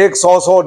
100